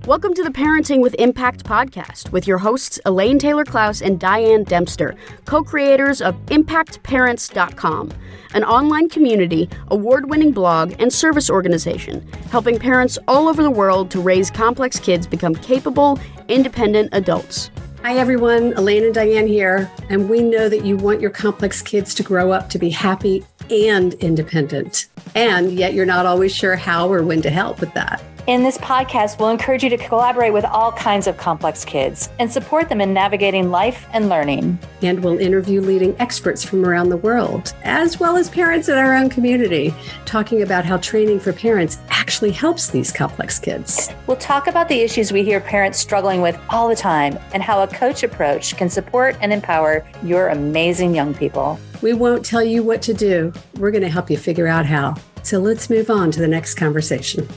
Welcome to the Parenting with Impact podcast with your hosts Elaine, Taylor-Klaus, and Diane, Dempster, co-creators of ImpactParents.com, an online community, award-winning blog, and service organization helping parents all over the world to raise complex kids become capable, independent adults. Hi everyone, Elaine and Diane here, and we know that you want your complex kids to grow up to be happy and independent, and yet you're not always sure how or when to help with that. In this podcast, we'll encourage you to collaborate with all kinds of complex kids and support them in navigating life and learning. And we'll interview leading experts from around the world, as well as parents in our own community, talking about how training for parents actually helps these complex kids. We'll talk about the issues we hear parents struggling with all the time and how a coach approach can support and empower your amazing young people. We won't tell you what to do. We're going to help you figure out how. So let's move on to the next conversation.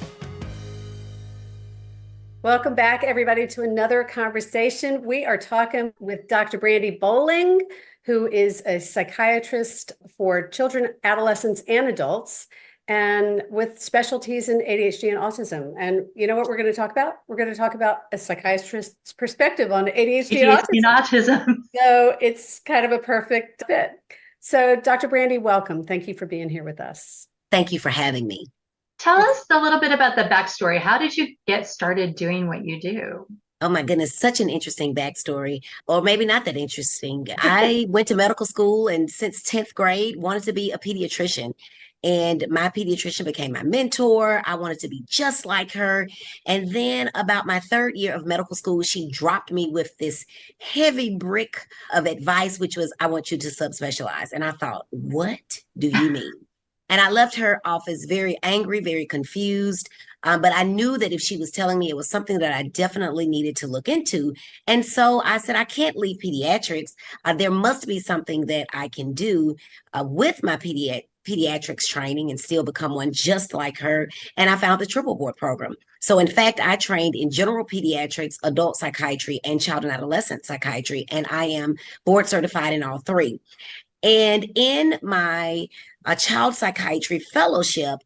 Welcome back, everybody, to another conversation. We are talking with Dr. Brandi Boling, who is a psychiatrist for children, adolescents, and adults, and with specialties in ADHD and autism. And you know what we're going to talk about? We're going to talk about a psychiatrist's perspective on ADHD and autism. So it's kind of a perfect fit. So Dr. Brandi, welcome. Thank you for being here with us. Thank you for having me. Tell us a little bit about the backstory. How did you get started doing what you do? Oh my goodness, such an interesting backstory, or maybe not that interesting. I went to medical school and since 10th grade wanted to be a pediatrician. And my pediatrician became my mentor. I wanted to be just like her. And then about my third year of medical school, she dropped me with this heavy brick of advice, which was, I want you to subspecialize. And I thought, what do you mean? And I left her office very angry, very confused. But I knew that if she was telling me it was something that I definitely needed to look into. And so I said, I can't leave pediatrics. There must be something that I can do with my pediatrics training and still become one just like her. And I found the triple board program. So in fact, I trained in general pediatrics, adult psychiatry, and child and adolescent psychiatry. And I am board certified in all three. And in my child psychiatry fellowship,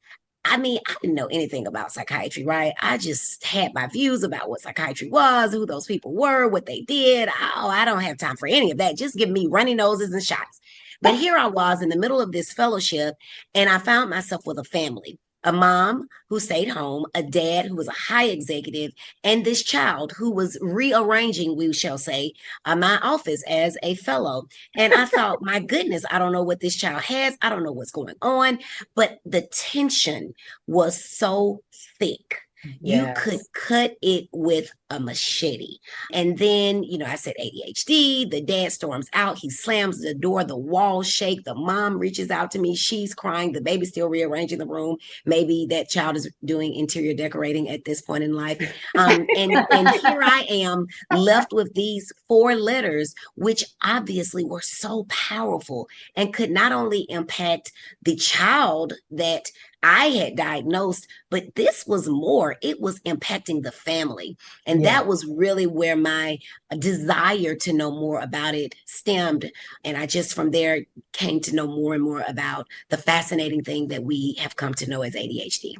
I didn't know anything about psychiatry, right? I just had my views about what psychiatry was, who those people were, what they did. Oh, I don't have time for any of that. Just give me runny noses and shots. But here I was in the middle of this fellowship, and I found myself with a family. A mom who stayed home, a dad who was a high executive, and this child who was rearranging, we shall say, my office as a fellow. And I thought, my goodness, I don't know what this child has. I don't know what's going on. But the tension was so thick. Yes. You could cut it with a machete. And then, I said ADHD, the dad storms out, he slams the door, the walls shake, the mom reaches out to me, she's crying, the baby's still rearranging the room. Maybe that child is doing interior decorating at this point in life. And here I am left with these 4 letters, which obviously were so powerful and could not only impact the child that I had diagnosed, but this was more, it was impacting the family. And that was really where my desire to know more about it stemmed. And I just from there came to know more and more about the fascinating thing that we have come to know as ADHD.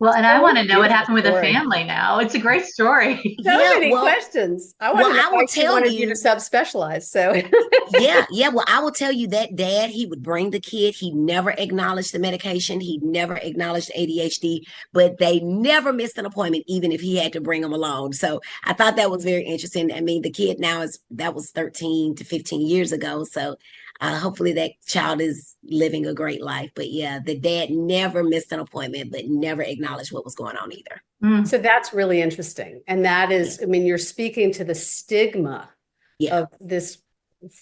Well, and I want to know what happened with the family now. It's a great story. So many questions. I want to know why she wanted you to subspecialize. So Well, I will tell you that dad, he would bring the kid. He never acknowledged the medication. He never acknowledged ADHD, but they never missed an appointment, even if he had to bring them along. So I thought that was very interesting. I mean, the kid now that was 13 to 15 years ago. So hopefully that child is living a great life. But yeah, the dad never missed an appointment, but never acknowledged what was going on either. So that's really interesting. And that is, you're speaking to the stigma of this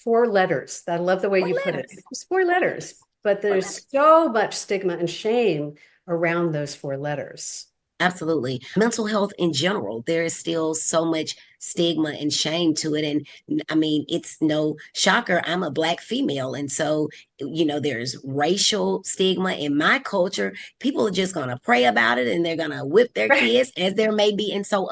4 letters. I love the way you put it. It's 4 letters, but there's so much stigma and shame around those 4 letters. Absolutely. Mental health in general, there is still so much stigma and shame to it. And it's no shocker. I'm a Black female. And so, there's racial stigma in my culture. People are just going to pray about it and they're going to whip their kids, as there may be in so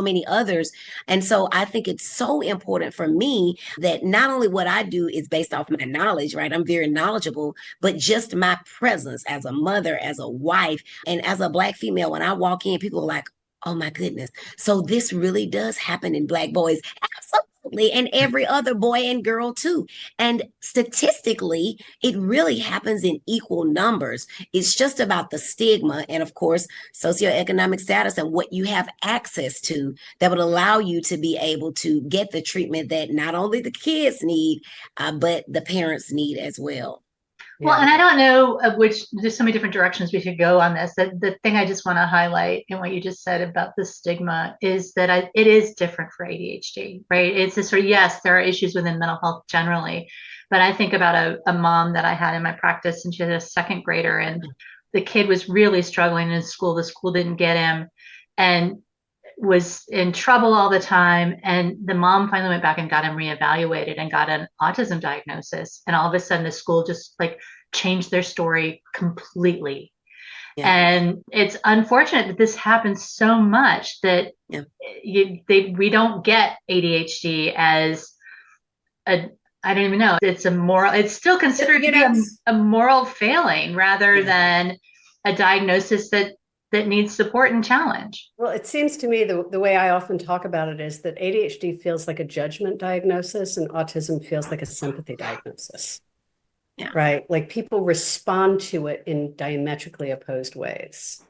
many others. And so I think it's so important for me that not only what I do is based off my knowledge, right? I'm very knowledgeable, but just my presence as a mother, as a wife, and as a Black female, when I walk in, people are like, Oh my goodness. So this really does happen in Black boys. Absolutely. And every other boy and girl too. And statistically, it really happens in equal numbers. It's just about the stigma and, of course, socioeconomic status and what you have access to that would allow you to be able to get the treatment that not only the kids need, but the parents need as well. Well, and I don't know of which, there's so many different directions we should go on this. The thing I just want to highlight in what you just said about the stigma is that it is different for ADHD, right? It's a sort of, yes, there are issues within mental health generally, but I think about a mom that I had in my practice, and she had a second grader, and the kid was really struggling in school. The school didn't get him and was in trouble all the time. And the mom finally went back and got him reevaluated and got an autism diagnosis. And all of a sudden the school just like changed their story completely. Yeah. And it's unfortunate that this happens so much that we don't get ADHD as I don't even know. It's still considered to be a moral failing rather than a diagnosis that needs support and challenge. Well, it seems to me the way I often talk about it is that ADHD feels like a judgment diagnosis and autism feels like a sympathy diagnosis. Yeah. Right? Like people respond to it in diametrically opposed ways.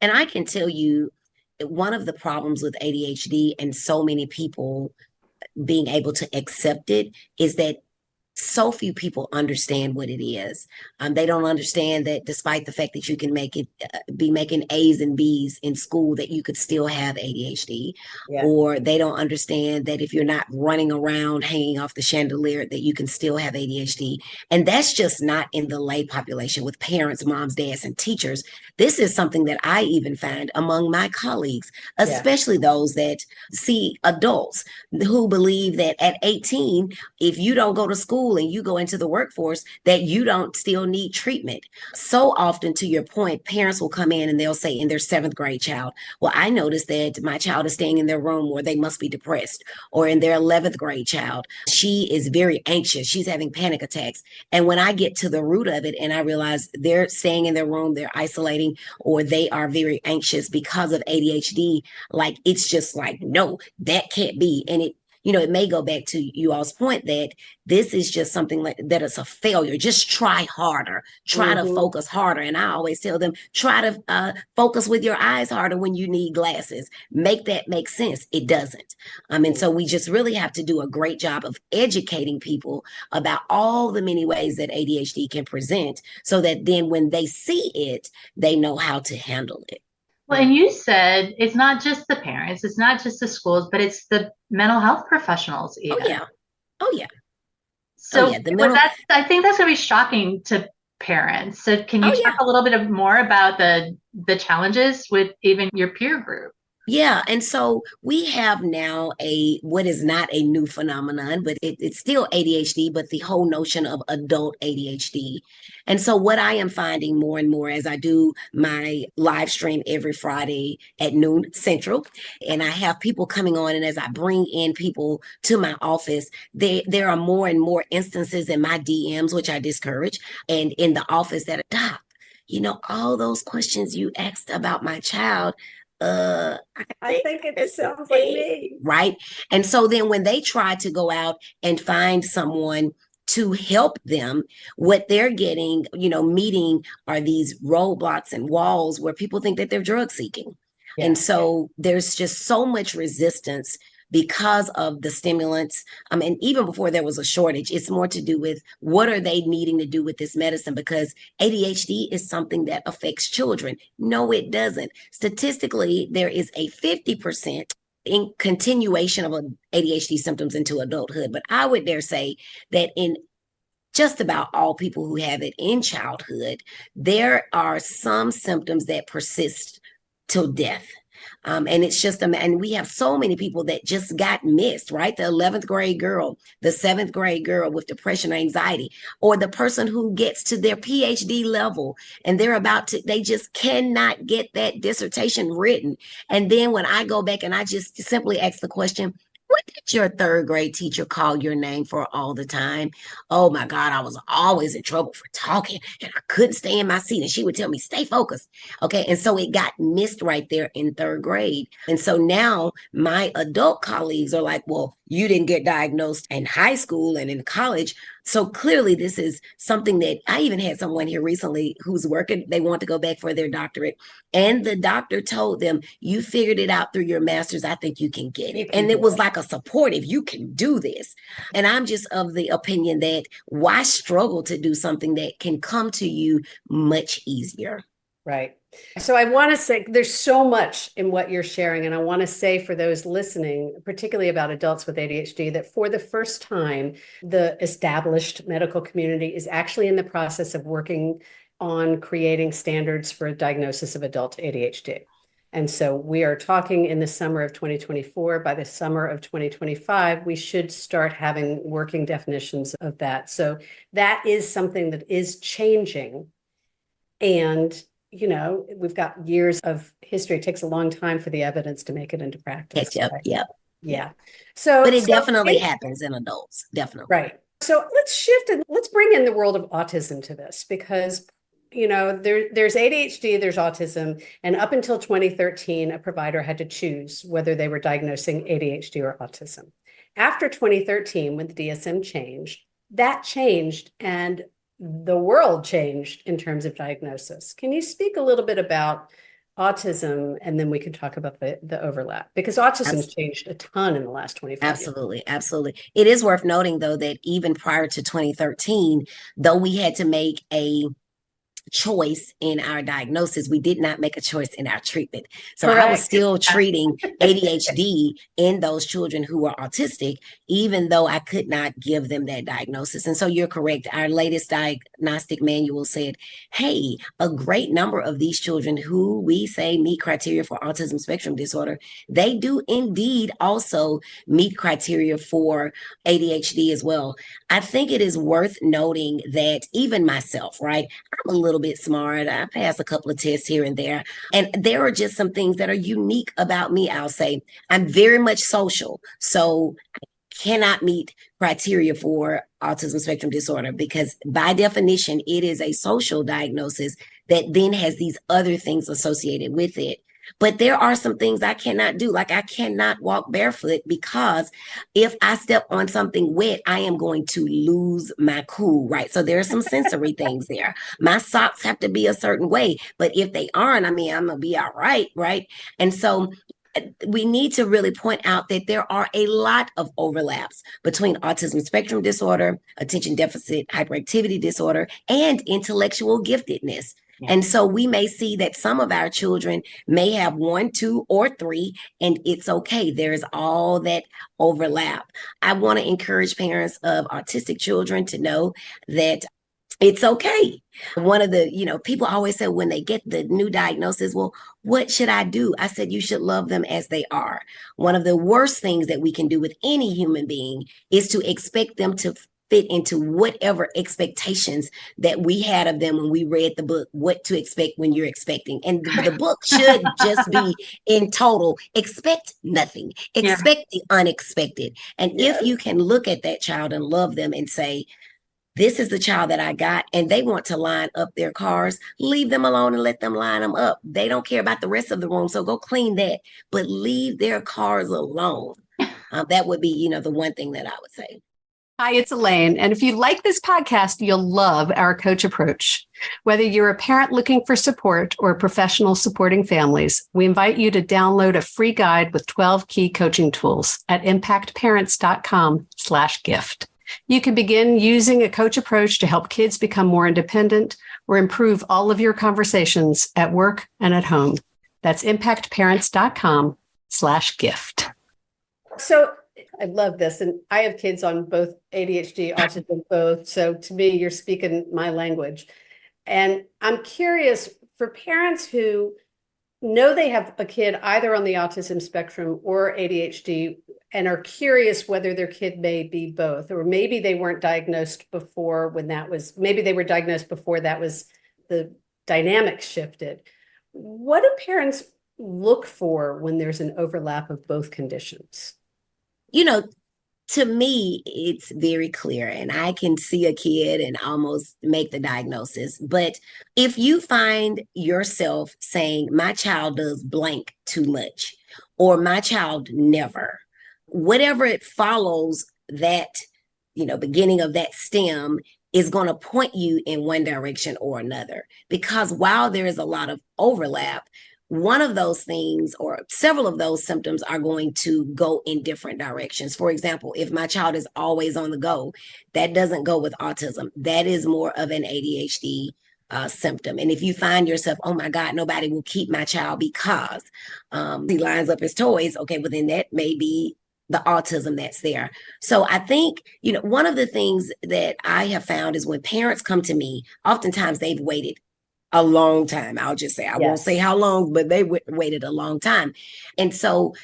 And I can tell you, one of the problems with ADHD and so many people being able to accept it is that so few people understand what it is. They don't understand that despite the fact that you can be making A's and B's in school, that you could still have ADHD. Yeah. Or they don't understand that if you're not running around hanging off the chandelier, that you can still have ADHD. And that's just not in the lay population with parents, moms, dads, and teachers. This is something that I even find among my colleagues, especially those that see adults who believe that at 18, if you don't go to school and you go into the workforce, that you don't still need treatment. So often, to your point, parents will come in and they'll say in their 7th grade child, well, I noticed that my child is staying in their room, or they must be depressed. Or in their 11th grade child, she is very anxious. She's having panic attacks. And when I get to the root of it and I realize they're staying in their room, they're isolating, or they are very anxious because of ADHD, like, it's just like, no, that can't be. And it may go back to you all's point that this is just something like that it's a failure. Just try harder, try to focus harder. And I always tell them, try to focus with your eyes harder when you need glasses. Make that make sense. It doesn't. And so we just really have to do a great job of educating people about all the many ways that ADHD can present, so that then when they see it, they know how to handle it. Well, and you said it's not just the parents, it's not just the schools, but it's the mental health professionals even. Oh yeah. So I think that's going to be shocking to parents. So can you talk a little bit more about the challenges with even your peer group? Yeah. And so we have now what is not a new phenomenon, but it's still ADHD, but the whole notion of adult ADHD. And so what I am finding more and more as I do my live stream every Friday at noon Central, and I have people coming on, and as I bring in people to my office, there are more and more instances in my DMs, which I discourage, and in the office that, Doc, all those questions you asked about my child, I think it sounds like me. Right. And so then when they try to go out and find someone to help them, what they're getting, meeting are these roadblocks and walls where people think that they're drug seeking. Yeah. And so there's just so much resistance because of the stimulants. And even before there was a shortage, it's more to do with what are they needing to do with this medicine, because ADHD is something that affects children. No, it doesn't. Statistically, there is a 50% in continuation of ADHD symptoms into adulthood. But I would dare say that in just about all people who have it in childhood, there are some symptoms that persist till death. And it's just, and we have so many people that just got missed, right? The 11th grade girl, the 7th grade girl with depression or anxiety, or the person who gets to their PhD level and they just cannot get that dissertation written. And then when I go back and I just simply ask the question, What did your third grade teacher call your name for all the time? Oh my God, I was always in trouble for talking and I couldn't stay in my seat. And she would tell me, stay focused. Okay. And so it got missed right there in third grade. And so now my adult colleagues are like, well, you didn't get diagnosed in high school and in college. So clearly, this is something that I even had someone here recently who's working, they want to go back for their doctorate. And the doctor told them, you figured it out through your master's. I think you can get it. And it was like a supportive, you can do this. And I'm just of the opinion that why struggle to do something that can come to you much easier? Right. So I want to say there's so much in what you're sharing. And I want to say for those listening, particularly about adults with ADHD, that for the first time, the established medical community is actually in the process of working on creating standards for a diagnosis of adult ADHD. And so we are talking in the summer of 2024. By the summer of 2025, we should start having working definitions of that. So that is something that is changing. And we've got years of history. It takes a long time for the evidence to make it into practice. Yep. Yeah. But it definitely happens in adults. Definitely. Right. So let's shift and let's bring in the world of autism to this because, there's ADHD, there's autism. And up until 2013, a provider had to choose whether they were diagnosing ADHD or autism. After 2013, when the DSM changed, that changed and the world changed in terms of diagnosis. Can you speak a little bit about autism, and then we can talk about the overlap, because autism has changed a ton in the last 25 years. Absolutely. It is worth noting, though, that even prior to 2013, though we had to make a choice in our diagnosis, we did not make a choice in our treatment. So Correct. I was still treating ADHD in those children who were autistic, even though I could not give them that diagnosis. And so you're correct. Our latest diagnostic manual said, hey, a great number of these children who we say meet criteria for autism spectrum disorder, they do indeed also meet criteria for ADHD as well. I think it is worth noting that even myself, right, I'm a little bit smart. I pass a couple of tests here and there. And there are just some things that are unique about me, I'll say. I'm very much social. So I cannot meet criteria for autism spectrum disorder because by definition, it is a social diagnosis that then has these other things associated with it. But there are some things I cannot do. Like I cannot walk barefoot because if I step on something wet, I am going to lose my cool, right? So there are some sensory things there. My socks have to be a certain way, but if they aren't, I'm going to be all right, right? And so we need to really point out that there are a lot of overlaps between autism spectrum disorder, attention deficit hyperactivity disorder, and intellectual giftedness. And so we may see that some of our children may have 1, 2, or 3, and it's okay. There's all that overlap. I want to encourage parents of autistic children to know that it's okay. One of the, people always say when they get the new diagnosis, well, what should I do? I said, you should love them as they are. One of the worst things that we can do with any human being is to expect them to fit into whatever expectations that we had of them when we read the book, What to Expect When You're Expecting. And the book should just be in total, expect nothing, expect the unexpected. And if you can look at that child and love them and say, this is the child that I got, and they want to line up their cars, leave them alone and let them line them up. They don't care about the rest of the room, so go clean that, but leave their cars alone. That would be, the one thing that I would say. Hi, it's Elaine. And if you like this podcast, you'll love our coach approach. Whether you're a parent looking for support or a professional supporting families, we invite you to download a free guide with 12 key coaching tools at impactparents.com/gift. You can begin using a coach approach to help kids become more independent or improve all of your conversations at work and at home. That's impactparents.com/gift. So I love this. And I have kids on both ADHD, autism, both. So to me, you're speaking my language. And I'm curious for parents who know they have a kid either on the autism spectrum or ADHD and are curious whether their kid may be both, or maybe they weren't diagnosed before maybe they were diagnosed before that was the dynamic shifted. What do parents look for when there's an overlap of both conditions? you know, to me, it's very clear, and I can see a kid and almost make the diagnosis. But if you find yourself saying, my child does blank too much, or my child never, whatever it follows that, beginning of that stem is going to point you in one direction or another. Because while there is a lot of overlap, one of those things or several of those symptoms are going to go in different directions. For example, if my child is always on the go, that doesn't go with autism. That is more of an ADHD symptom. And if you find yourself, oh my God, nobody will keep my child because he lines up his toys, okay, well then that may be the autism that's there. So I think, one of the things that I have found is when parents come to me, oftentimes they've waited a long time. I'll just say, I won't say how long, but they waited a long time. And so,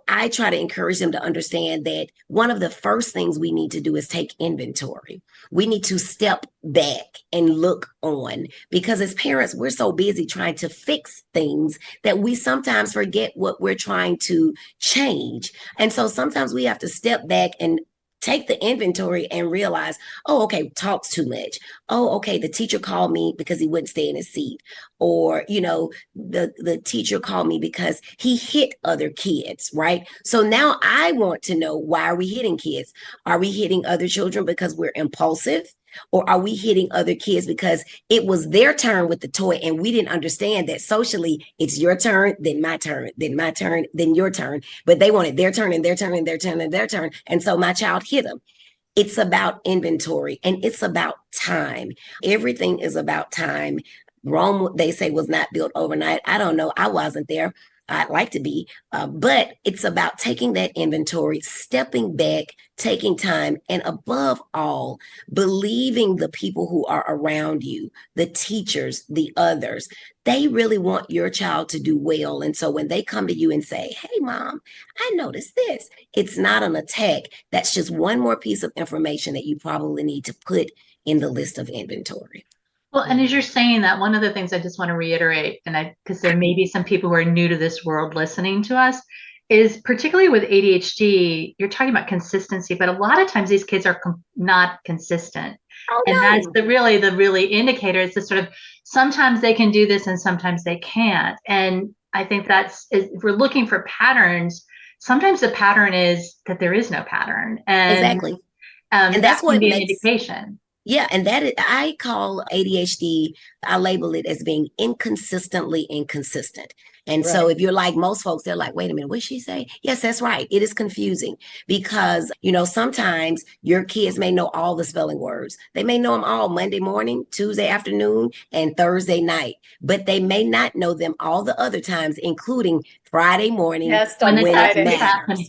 I try to encourage them to understand that one of the first things we need to do is take inventory. We need to step back and look on, because as parents, we're so busy trying to fix things that we sometimes forget what we're trying to change. And so sometimes we have to step back and take the inventory and realize, oh, okay, talks too much. Oh, okay, the teacher called me because he wouldn't stay in his seat. Or, the teacher called me because he hit other kids, right? So now I want to know, why are we hitting kids? Are we hitting other children because we're impulsive? Or are we hitting other kids because it was their turn with the toy and we didn't understand that socially it's your turn, then my turn, then my turn, then your turn. But they wanted their turn and their turn and their turn and their turn. And so my child hit them. It's about inventory and it's about time. Everything is about time. Rome, they say, was not built overnight. I don't know. I wasn't there. I'd like to be, but it's about taking that inventory, stepping back, taking time, and above all, believing the people who are around you, the teachers, the others. They really want your child to do well. And so when they come to you and say, hey, mom, I noticed this, it's not an attack. That's just one more piece of information that you probably need to put in the list of inventory. Well, and as you're saying that, one of the things I just want to reiterate, because there may be some people who are new to this world listening to us, is particularly with ADHD, you're talking about consistency, but a lot of times these kids are not consistent. Oh, and that's the really indicator is the sort of, sometimes they can do this and sometimes they can't. And I think if we're looking for patterns, sometimes the pattern is that there is no pattern. And, exactly. And that's what can be makes an indication. Yeah, and I call ADHD, I label it as being inconsistently inconsistent. And so if you're like most folks, they're like, wait a minute, what did she say? Yes, that's right. It is confusing because, sometimes your kids may know all the spelling words. They may know them all Monday morning, Tuesday afternoon, and Thursday night, but they may not know them all the other times, including Friday morning when it matters.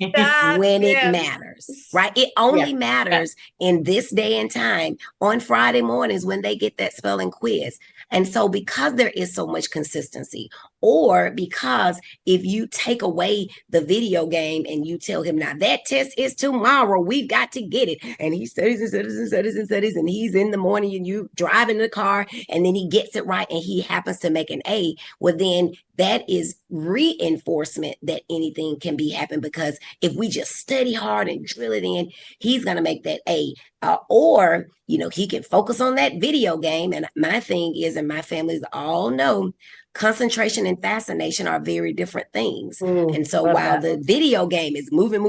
When it matters, right? It only matters in this day and time on Friday mornings when they get that spelling quiz. And so because there is so much consistency, or because if you take away the video game and you tell him, now that test is tomorrow, we've got to get it. And he studies and studies and studies and studies, and he's in the morning and you drive in the car and then he gets it right and he happens to make an A. Well, then that is reinforcement that anything can be happen, because if we just study hard and drill it in, he's going to make that A. Or, he can focus on that video game. And my thing is, and my families all know, concentration and fascination are very different things. And so while the video game is moving,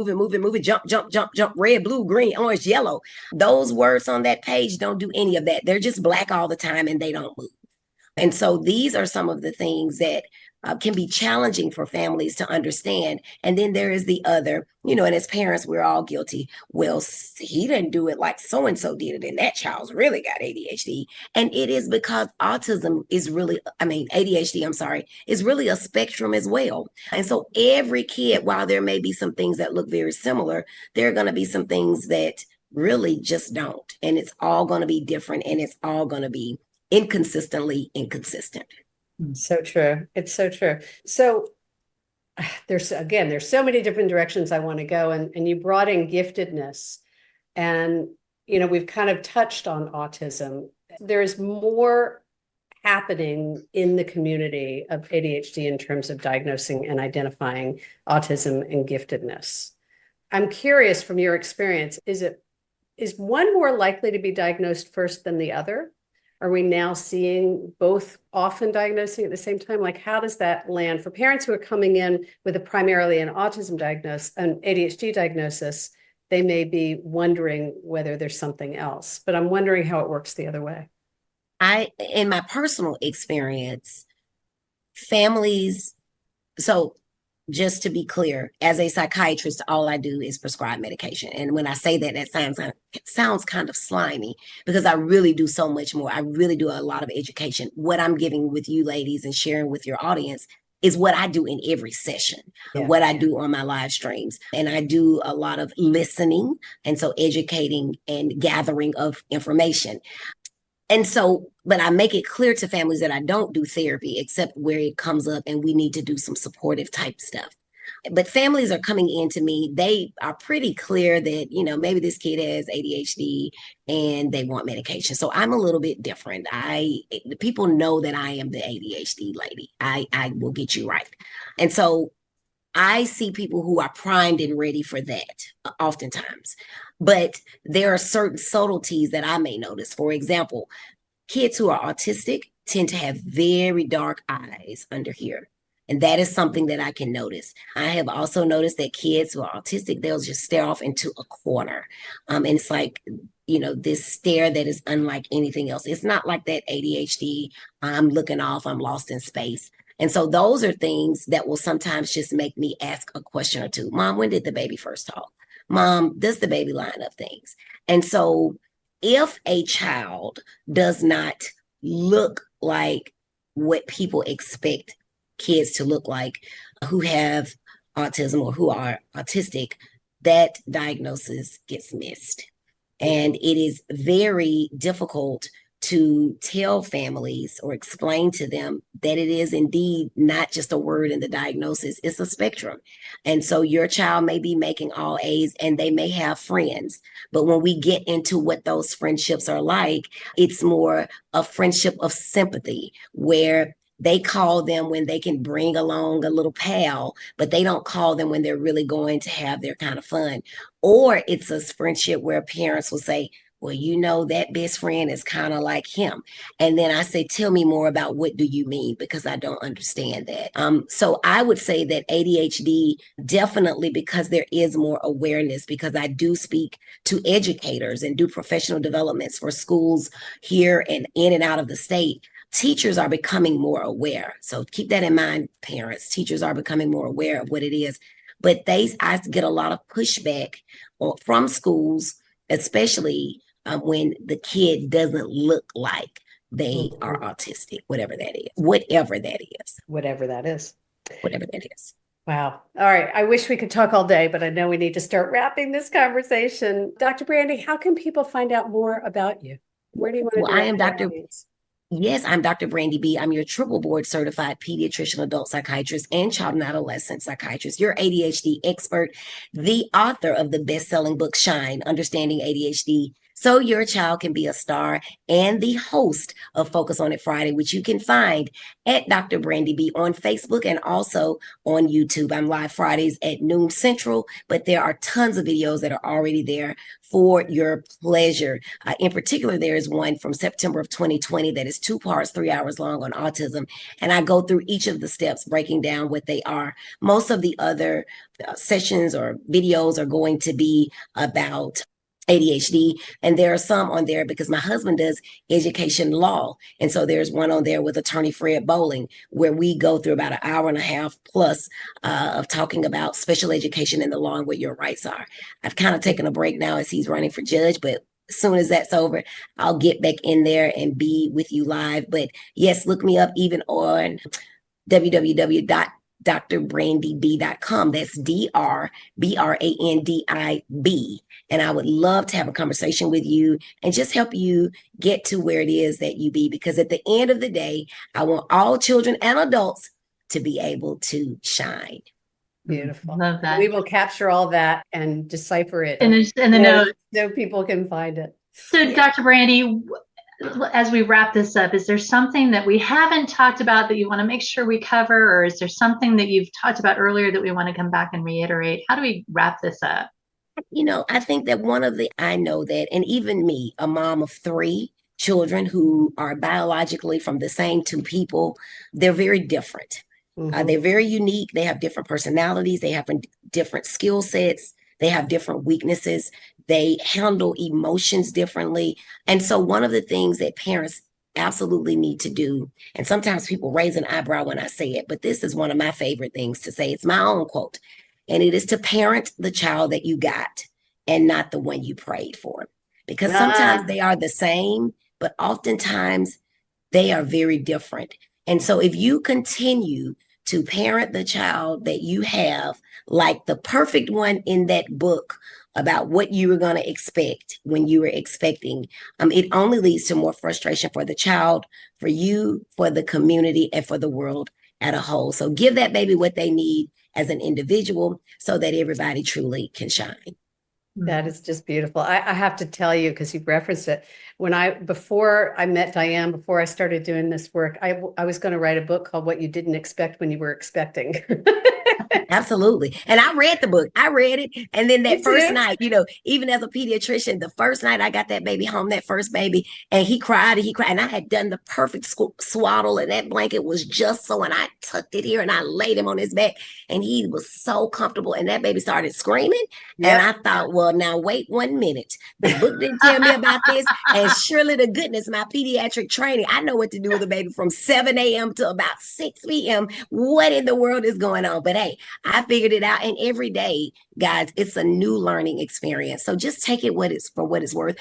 jump, red, blue, green, orange, yellow, those words on that page don't do any of that. They're just black all the time and they don't move. And so these are some of the things that can be challenging for families to understand. And then there is the other, and as parents, we're all guilty. Well, he didn't do it like so-and-so did it, and that child's really got ADHD. And it is because autism is really, ADHD, is really a spectrum as well. And so every kid, while there may be some things that look very similar, there are going to be some things that really just don't. And it's all going to be different, and it's all going to be inconsistently inconsistent. So true. It's so true. So there's so many different directions I want to go. And you brought in giftedness. And, we've kind of touched on autism. There's more happening in the community of ADHD in terms of diagnosing and identifying autism and giftedness. I'm curious from your experience, is one more likely to be diagnosed first than the other? Are we now seeing both often diagnosing at the same time? Like, how does that land for parents who are coming in with primarily an autism diagnosis, an ADHD diagnosis? They may be wondering whether there's something else, but I'm wondering how it works the other way. In my personal experience, families, so just to be clear, as a psychiatrist, all I do is prescribe medication. And when I say that, it sounds kind of slimy because I really do so much more. I really do a lot of education. What I'm giving with you ladies and sharing with your audience is what I do in every session, what I do on my live streams. And I do a lot of listening, and so educating and gathering of information. And so, but I make it clear to families that I don't do therapy except where it comes up and we need to do some supportive type stuff. But families are coming in to me, they are pretty clear that, maybe this kid has ADHD and they want medication. So I'm a little bit different. People know that I am the ADHD lady. I will get you right. And so I see people who are primed and ready for that oftentimes. But there are certain subtleties that I may notice. For example, kids who are autistic tend to have very dark eyes under here. And that is something that I can notice. I have also noticed that kids who are autistic, they'll just stare off into a corner. And it's like, this stare that is unlike anything else. It's not like that ADHD, I'm looking off, I'm lost in space. And so those are things that will sometimes just make me ask a question or two. Mom, when did the baby first talk? Mom, does the baby line up things? And so if a child does not look like what people expect kids to look like who have autism or who are autistic, that diagnosis gets missed. And it is very difficult to tell families or explain to them that it is indeed not just a word in the diagnosis, it's a spectrum. And so your child may be making all A's and they may have friends, but when we get into what those friendships are like, it's more a friendship of sympathy where they call them when they can bring along a little pal, but they don't call them when they're really going to have their kind of fun. Or it's a friendship where parents will say, well, that best friend is kind of like him. And then I say, tell me more about what do you mean? Because I don't understand that. So I would say that ADHD definitely, because there is more awareness, because I do speak to educators and do professional developments for schools here and in and out of the state. Teachers are becoming more aware. So keep that in mind, parents. Teachers are becoming more aware of what it is. But I get a lot of pushback from schools, especially when the kid doesn't look like they are autistic, whatever that is. Whatever that is. Wow. All right. I wish we could talk all day, but I know we need to start wrapping this conversation. Dr. Brandi, how can people find out more about you? Where do you want to I am Yes, I'm Dr. Brandi B. I'm your triple board certified pediatrician, adult psychiatrist, and child and adolescent psychiatrist, your ADHD expert, the author of the best-selling book, Shine, Understanding ADHD, so your child can be a star, and the host of Focus on It Friday, which you can find at Dr. Brandi B on Facebook and also on YouTube. I'm live Fridays at noon Central, but there are tons of videos that are already there for your pleasure. In particular, there is one from September of 2020 that is 2 parts, 3 hours long on autism. And I go through each of the steps, breaking down what they are. Most of the other sessions or videos are going to be about ADHD, and there are some on there because my husband does education law, and so there's one on there with attorney Fred Boling where we go through about an hour and a half plus of talking about special education in the law and what your rights are. I've kind of taken a break now as he's running for judge, but as soon as that's over, I'll get back in there and be with you live. But yes, look me up even on www.drbrandib.com. That's DRBRANDIB. And I would love to have a conversation with you and just help you get to where it is that you be. Because at the end of the day, I want all children and adults to be able to shine. Beautiful. Love that. We will capture all that and decipher it in the note so people can find it. So Dr. Brandi, as we wrap this up, is there something that we haven't talked about that you want to make sure we cover, or is there something that you've talked about earlier that we want to come back and reiterate? How do we wrap this up? I think that I know that, and even me, a mom of 3 children who are biologically from the same 2 people, they're very different. They're very unique. They have different personalities. They have different skill sets. They have different weaknesses. They handle emotions differently. And so one of the things that parents absolutely need to do, and sometimes people raise an eyebrow when I say it, but this is one of my favorite things to say. It's my own quote. And it is to parent the child that you got and not the one you prayed for. Because sometimes they are the same, but oftentimes they are very different. And so if you continue to parent the child that you have, like the perfect one in that book about what you were going to expect when you were expecting, it only leads to more frustration for the child, for you, for the community, and for the world as a whole. So give that baby what they need as an individual so that everybody truly can shine. That is just beautiful. I have to tell you, because you've referenced it, before I met Diane, before I started doing this work, I was going to write a book called What You Didn't Expect When You Were Expecting. Absolutely. And I read the book. I read it. And then that first night, even as a pediatrician, the first night I got that baby home, that first baby, and he cried. And I had done the perfect swaddle, and that blanket was just so, and I tucked it here and I laid him on his back, and he was so comfortable. And that baby started screaming. Yep. And I thought, well, now wait 1 minute. The book didn't tell me about this. And surely to goodness, my pediatric training, I know what to do with a baby from 7 a.m. to about 6 p.m. What in the world is going on? But hey, I figured it out. And every day, guys, it's a new learning experience. So just take it for what it's worth.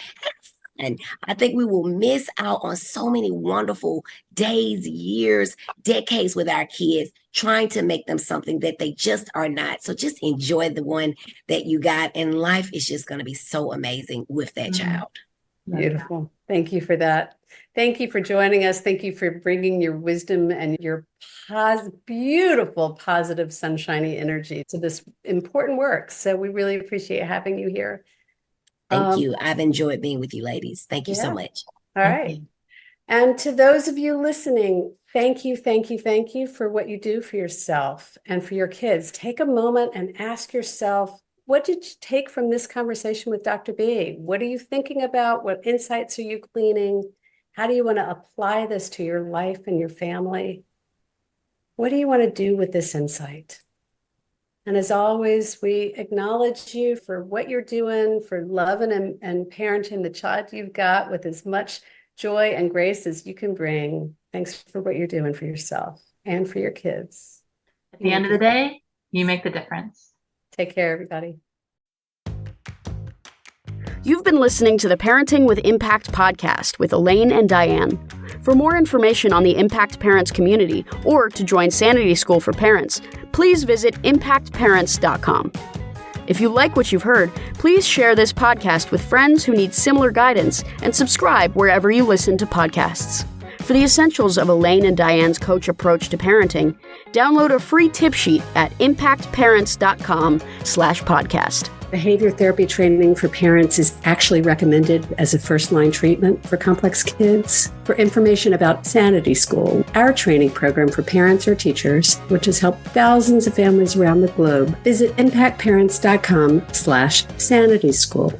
And I think we will miss out on so many wonderful days, years, decades with our kids, trying to make them something that they just are not. So just enjoy the one that you got. And life is just going to be so amazing with that child. Beautiful. Thank you for that. Thank you for joining us. Thank you for bringing your wisdom and your beautiful, positive, sunshiny energy to this important work. So we really appreciate having you here. Thank you. I've enjoyed being with you, ladies. Thank you so much. All right. And to those of you listening, thank you for what you do for yourself and for your kids. Take a moment and ask yourself, what did you take from this conversation with Dr. B? What are you thinking about? What insights are you gleaning? How do you want to apply this to your life and your family? What do you want to do with this insight? And as always, we acknowledge you for what you're doing, for loving and parenting the child you've got with as much joy and grace as you can bring. Thanks for what you're doing for yourself and for your kids. At the end of the day, you make the difference. Take care, everybody. You've been listening to the Parenting with Impact podcast with Elaine and Diane. For more information on the Impact Parents community or to join Sanity School for Parents, please visit impactparents.com. If you like what you've heard, please share this podcast with friends who need similar guidance and subscribe wherever you listen to podcasts. For the essentials of Elaine and Diane's coach approach to parenting, download a free tip sheet at impactparents.com/podcast. Behavior therapy training for parents is actually recommended as a first-line treatment for complex kids. For information about Sanity School, our training program for parents or teachers, which has helped thousands of families around the globe, visit impactparents.com/Sanity School.